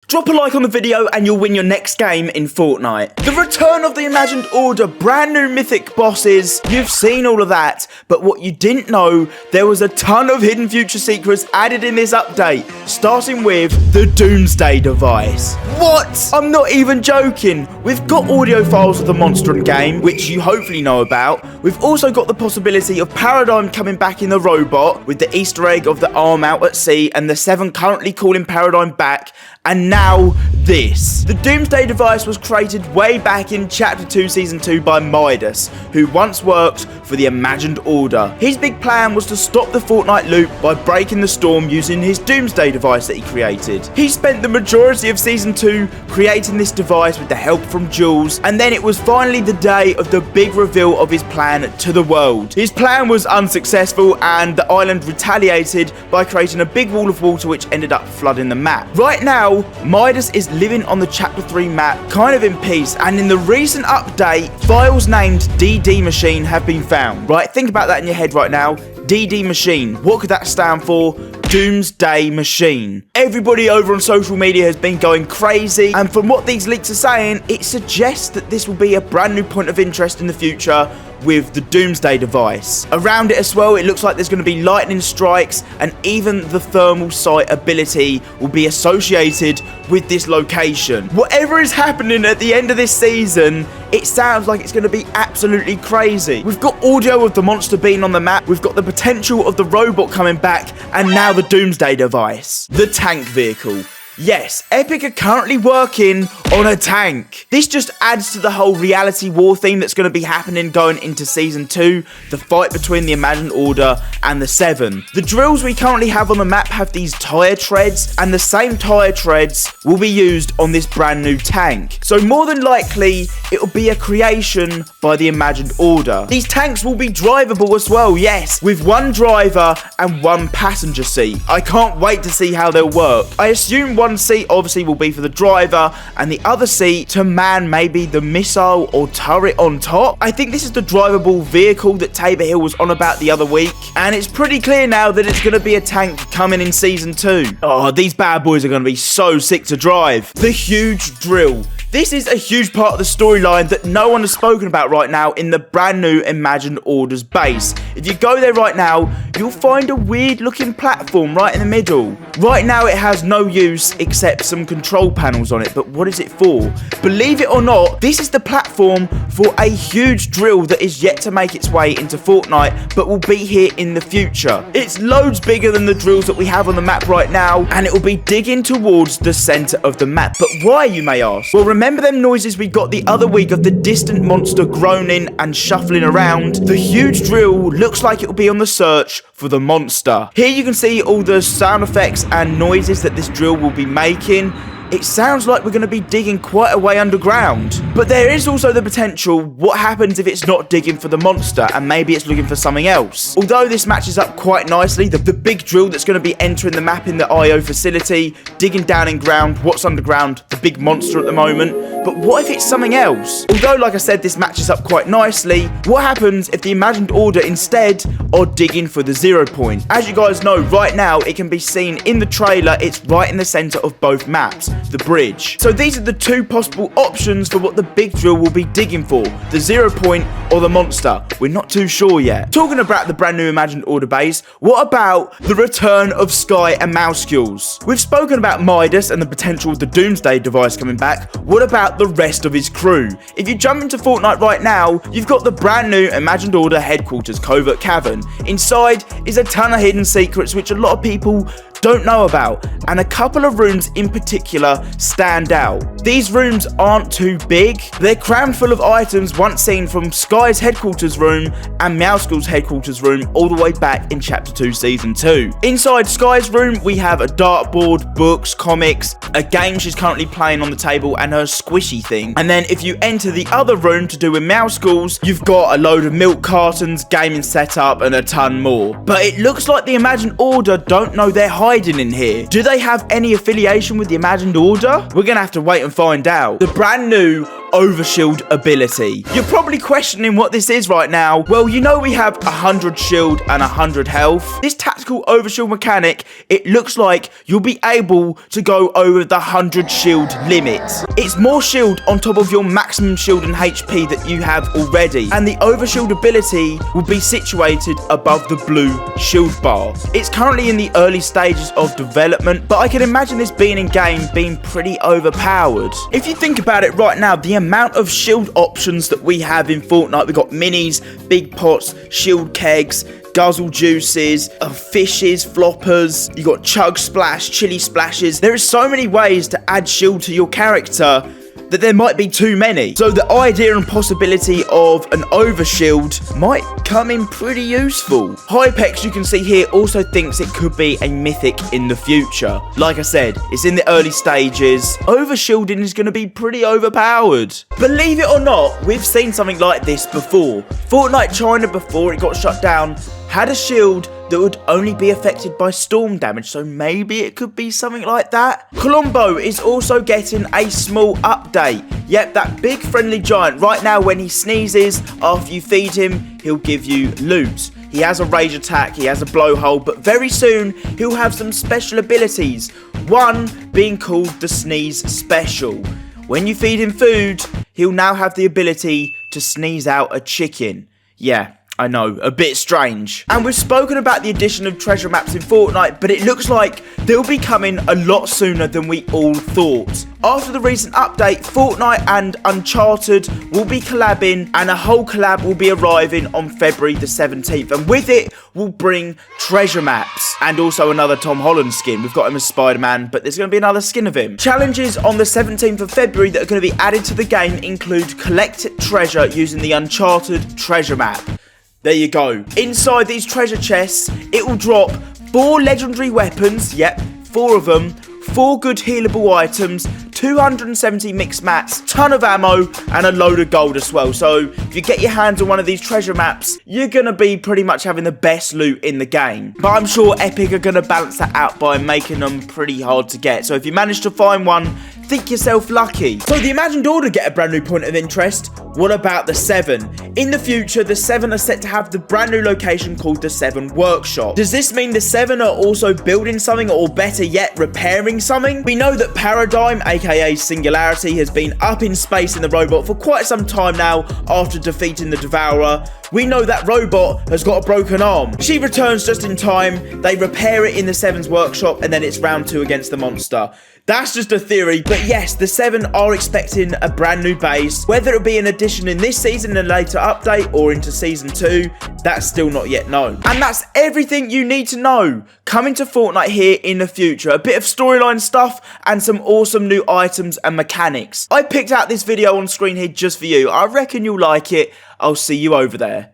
Drop a like on the video and you'll win your next game in Fortnite. The return of the Imagined Order, brand new mythic bosses, you've seen all of that, but what you didn't know, there was a ton of hidden future secrets added in this update, starting with the Doomsday device. What? I'm not even joking. We've got audio files of the monster in game, which you hopefully know about. We've also got the possibility of Paradigm coming back in the robot, with the Easter egg of the arm out at sea, and the 7 currently calling Paradigm back, and now this. The Doomsday device was created way back in Chapter 2 Season 2 by Midas, who once worked for the Imagined Order. His big plan was to stop the Fortnite loop by breaking the storm using his Doomsday device that he created. He spent the majority of Season 2 creating this device with the help from Jules, and then it was finally the day of the big reveal of his plan to the world. His plan was unsuccessful and the island retaliated by creating a big wall of water which ended up flooding the map. Right now, Midas is living on the Chapter 3 map, kind of in peace, and in the recent update, files named DD Machine have been found. Right, think about that in your head right now. DD Machine, what could that stand for? Doomsday Machine. Everybody over on social media has been going crazy, and from what these leaks are saying, it suggests that this will be a brand new point of interest in the future with the Doomsday device. Around it as well, it looks like there's going to be lightning strikes, and even the thermal sight ability will be associated with this location. Whatever is happening at the end of this season, it sounds like it's going to be absolutely crazy. We've got audio of the monster being on the map, we've got the potential of the robot coming back, and now the Doomsday device. The tank vehicle. Yes, Epic are currently working on a tank. This just adds to the whole reality war theme that's going to be happening going into Season 2, the fight between the Imagined Order and the 7. The drills we currently have on the map have these tyre treads, and the same tyre treads will be used on this brand new tank. So more than likely, it will be a creation by the Imagined Order. These tanks will be drivable as well, yes, with 1 driver and 1 passenger seat. I can't wait to see how they'll work. I assume one seat obviously will be for the driver, and the other seat to man maybe the missile or turret on top. I think this is the drivable vehicle that Tabor Hill was on about the other week, and it's pretty clear now that it's going to be a tank coming in Season 2. Oh, these bad boys are going to be so sick to drive. The huge drill. This is a huge part of the storyline that no one has spoken about right now in the brand new Imagined Order's base. If you go there right now, you'll find a weird looking platform right in the middle. Right now it has no use except some control panels on it, but what is it for? Believe it or not, this is the platform for a huge drill that is yet to make its way into Fortnite, but will be here in the future. It's loads bigger than the drills that we have on the map right now, and it will be digging towards the center of the map. But why, you may ask? Well, remember them noises we got the other week of the distant monster groaning and shuffling around? The huge drill looks like it will be on the search for the monster. Here you can see all the sound effects and noises that this drill will be making. It sounds like we're going to be digging quite a way underground. But there is also the potential, what happens if it's not digging for the monster and maybe it's looking for something else? Although this matches up quite nicely, the big drill that's going to be entering the map in the IO facility, digging down in ground, what's underground, the big monster at the moment. But what if it's something else? Although, like I said, this matches up quite nicely, what happens if the Imagined Order instead are digging for the 0 point? As you guys know, right now, it can be seen in the trailer, it's right in the center of both maps, the bridge. So these are the 2 possible options for what the big drill will be digging for, the 0 point or the monster. We're not too sure yet. Talking about the brand new Imagined Order base, what about the return of Sky and Mousecules? We've spoken about Midas and the potential of the Doomsday device coming back. What about the rest of his crew? If you jump into Fortnite right now, you've got the brand new Imagined Order headquarters covert cavern. Inside is a ton of hidden secrets which a lot of people don't know about, and a couple of rooms in particular stand out. These rooms aren't too big, they're crammed full of items once seen from Sky's headquarters room and Mousecules' headquarters room all the way back in Chapter 2 Season 2. Inside Sky's room we have a dartboard, books, comics, a game she's currently playing on the table, and her squishy thing. And then if you enter the other room to do with Mousecules, you've got a load of milk cartons, gaming setup, and a ton more. But it looks like the Imagined Order don't know they're hiding in here. Do they have any affiliation with the Imagined Order? We're gonna have to wait and find out. The brand new OVERSHIELD ability. You're probably questioning what this is right now. Well, you know we have 100 shield and 100 health. This tactical OVERSHIELD mechanic, it looks like you'll be able to go over the 100 shield limit. It's more shield on top of your maximum shield and HP that you have already. And the OVERSHIELD ability will be situated above the blue shield bar. It's currently in the early stages of development, but I can imagine this being in game being pretty overpowered. If you think about it right now, the amount of shield options that we have in Fortnite, we've got minis, big pots, shield kegs, guzzle juices, fishes, floppers, you got chug splash, chili splashes. There are so many ways to add shield to your character that there might be too many. So the idea and possibility of an OVERSHIELD might come in pretty useful. Hypex, you can see here, also thinks it could be a mythic in the future. Like I said, it's in the early stages. Overshielding is going to be pretty overpowered. Believe it or not, we've seen something like this before. Fortnite China, before it got shut down, had a shield that would only be affected by storm damage, so maybe it could be something like that. Colombo is also getting a small update. Yep, that big friendly giant, right now when he sneezes, after you feed him, he'll give you loot. He has a rage attack, he has a blowhole, but very soon he'll have some special abilities. One being called the Sneeze Special. When you feed him food, he'll now have the ability to sneeze out a chicken. Yeah, I know, a bit strange. And we've spoken about the addition of treasure maps in Fortnite, but it looks like they'll be coming a lot sooner than we all thought. After the recent update, Fortnite and UNCHARTED will be collabing, and a whole collab will be arriving on February the 17th. And with it, we'll bring treasure maps and also another Tom Holland skin. We've got him as Spider-Man, but there's going to be another skin of him. Challenges on the 17th of February that are going to be added to the game include collect treasure using the UNCHARTED treasure map. There you go. Inside these treasure chests, it will drop 4 legendary weapons, yep, 4 of them, 4 good healable items, 270 mixed mats, ton of ammo, and a load of gold as well. So if you get your hands on one of these treasure maps, you're going to be pretty much having the best loot in the game. But I'm sure Epic are going to balance that out by making them pretty hard to get. So if you manage to find one, think yourself lucky. So the Imagined Order get a brand new point of interest. What about the 7? In the future, the 7 are set to have the brand new location called the 7 Workshop. Does this mean the 7 are also building something, or better yet, repairing something? We know that Paradigm, aka Singularity, has been up in space in the robot for quite some time now after defeating the Devourer. We know that robot has got a broken arm. She returns just in time, they repair it in the 7's workshop, and then it's round 2 against the monster. That's just a theory, but yes, the 7 are expecting a brand new base. Whether it'll be an addition in this season, in a later update, or into Season 2, that's still not yet known. And that's everything you need to know coming to Fortnite here in the future. A bit of storyline stuff and some awesome new items and mechanics. I picked out this video on screen here just for you. I reckon you'll like it. I'll see you over there.